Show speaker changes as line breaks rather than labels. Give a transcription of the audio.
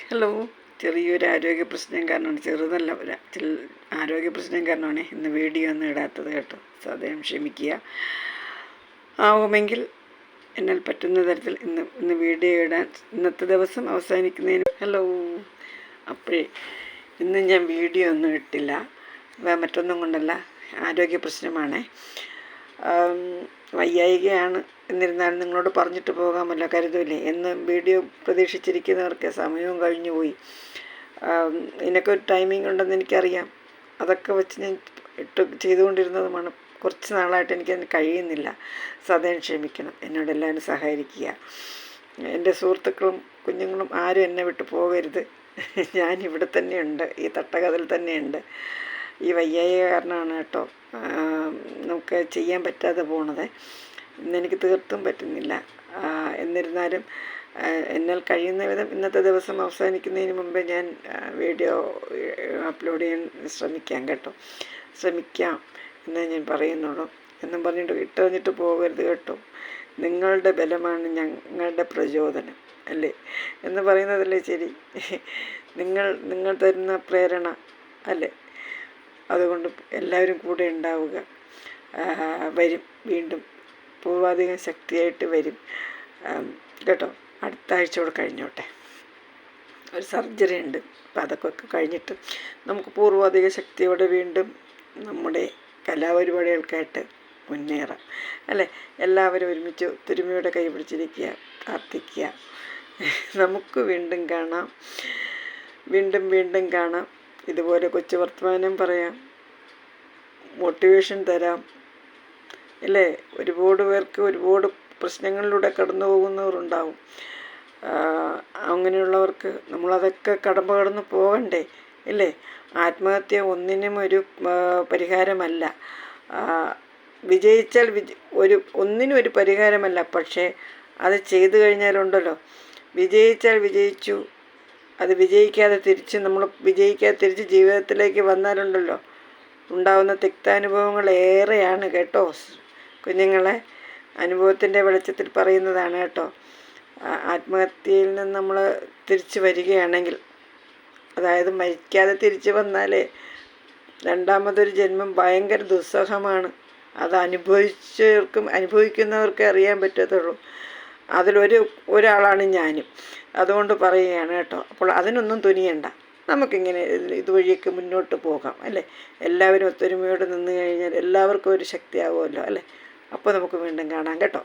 Hello. ചെറിയൊരു ആരോഗ്യ പ്രശ്നം കാരണമാണ്, ചെറുതല്ല, ആരോഗ്യ പ്രശ്നം കാരണമാണ് ഇന്ന് വീഡിയോ ഒന്നും ഇടാത്തത് കേട്ടോ. സദയം ക്ഷമിക്കുക. ആവുമെങ്കിൽ എന്നാൽ പറ്റുന്ന തരത്തിൽ ഇന്ന് വീഡിയോ ഇടാൻ ഇന്നത്തെ ദിവസം അവസാനിക്കുന്നതിന് അപ്പോഴേ ഇന്ന് ഞാൻ വീഡിയോ ഒന്നും ഇട്ടില്ല. മറ്റൊന്നും കൊണ്ടല്ല, ആരോഗ്യ പ്രശ്നമാണ്, വയ്യായികയാണ്. എന്നിരുന്നാലും നിങ്ങളോട് പറഞ്ഞിട്ട് പോകാമല്ലോ, കരുതൂലേ എന്ന് വീഡിയോ പ്രതീക്ഷിച്ചിരിക്കുന്നവർക്ക് സമയവും കഴിഞ്ഞു പോയി. ഇതിനൊക്കെ ഒരു ടൈമിംഗ് ഉണ്ടെന്ന് എനിക്കറിയാം. അതൊക്കെ വെച്ച് ഞാൻ ചെയ്തുകൊണ്ടിരുന്നതുമാണ്. കുറച്ച് നാളായിട്ട് എനിക്കതിന് കഴിയുന്നില്ല. സദയം ക്ഷമിക്കണം. എന്നോടെല്ലാവരും സഹകരിക്കുക. എൻ്റെ സുഹൃത്തുക്കളും കുഞ്ഞുങ്ങളും ആരും എന്നെ വിട്ട് പോകരുത്. ഞാനിവിടെ തന്നെയുണ്ട്, ഈ തട്ടകത്തിൽ തന്നെയുണ്ട്. ഈ വയ്യായിക കാരണമാണ് കേട്ടോ നമുക്ക് ചെയ്യാൻ പറ്റാതെ പോണത്. ഇന്നെനിക്ക് തീർത്തും പറ്റുന്നില്ല. എന്നിരുന്നാലും എന്നാൽ കഴിയുന്ന വിധം ഇന്നത്തെ ദിവസം അവസാനിക്കുന്നതിന് മുമ്പേ ഞാൻ വീഡിയോ അപ്ലോഡ് ചെയ്യാൻ ശ്രമിക്കാം എന്നേ ഞാൻ പറയുന്നുള്ളൂ. എന്നും പറഞ്ഞിട്ട് ഇട്ടറിഞ്ഞിട്ട് പോകരുത് കേട്ടോ. നിങ്ങളുടെ ബലമാണ് ഞങ്ങളുടെ പ്രചോദനം, അല്ലേ എന്ന് പറയുന്നതല്ലേ ശരി. നിങ്ങൾ തരുന്ന പ്രേരണ അല്ലേ. അതുകൊണ്ട് എല്ലാവരും കൂടെ ഉണ്ടാവുക. വരും, വീണ്ടും പൂർവാധികം ശക്തിയായിട്ട് വരും കേട്ടോ. അടുത്ത ആഴ്ചയോടെ കഴിഞ്ഞോട്ടെ. ഒരു സർജറി ഉണ്ട്, അപ്പം അതൊക്കെ കഴിഞ്ഞിട്ട് നമുക്ക് പൂർവാധിക ശക്തിയോടെ വീണ്ടും നമ്മുടെ കലാപരിപാടികൾക്കായിട്ട് മുന്നേറാം, അല്ലേ. എല്ലാവരും ഒരുമിച്ച് ഒത്തൊരുമയോടെ കൈപിടിച്ചിരിക്കുക, പ്രാർത്ഥിക്കുക. നമുക്ക് വീണ്ടും കാണാം, വീണ്ടും കാണാം. ഇതുപോലെ കൊച്ചു വർത്തമാനം പറയാം, മോട്ടിവേഷൻ തരാം, അല്ലേ. ഒരുപാട് പേർക്ക് ഒരുപാട് പ്രശ്നങ്ങളിലൂടെ കടന്നു പോകുന്നവരുണ്ടാവും. അങ്ങനെയുള്ളവർക്ക് നമ്മളതൊക്കെ കടന്നു പോകണ്ടേ, ഇല്ലേ. ആത്മഹത്യ ഒന്നിനും ഒരു പരിഹാരമല്ല. വിജയിച്ചാൽ ഒന്നിനും ഒരു പരിഹാരമല്ല. പക്ഷേ അത് ചെയ്തു കഴിഞ്ഞാലുണ്ടല്ലോ, വിജയിച്ചാൽ വിജയിച്ചു, അത് വിജയിക്കാതെ തിരിച്ച് ജീവിതത്തിലേക്ക് വന്നാലുണ്ടല്ലോ ഉണ്ടാവുന്ന തിക്താനുഭവങ്ങൾ ഏറെയാണ് കേട്ടോ. കുഞ്ഞുങ്ങളെ, അനുഭവത്തിൻ്റെ വെളിച്ചത്തിൽ പറയുന്നതാണ് കേട്ടോ. ആത്മഹത്യയിൽ നിന്ന് നമ്മൾ തിരിച്ചു വരികയാണെങ്കിൽ, അതായത് മരിക്കാതെ തിരിച്ചു വന്നാലേ രണ്ടാമതൊരു ജന്മം ഭയങ്കര ദുസ്സഹമാണ്. അത് അനുഭവിക്കുന്നവർക്കേ അറിയാൻ പറ്റത്തുള്ളൂ. ഒരാളാണ് ഞാനും. അതുകൊണ്ട് പറയുകയാണ് കേട്ടോ. അപ്പോൾ അതിനൊന്നും തുനിയണ്ട. നമുക്കിങ്ങനെ ഇതുവഴിയൊക്കെ മുന്നോട്ട് പോകാം, അല്ലേ. എല്ലാവരും ഒത്തൊരുമയോടെ നിന്ന് കഴിഞ്ഞാൽ എല്ലാവർക്കും ഒരു ശക്തിയാവുമല്ലോ, അല്ലേ. അപ്പോൾ നമുക്ക് വീണ്ടും കാണാം കേട്ടോ.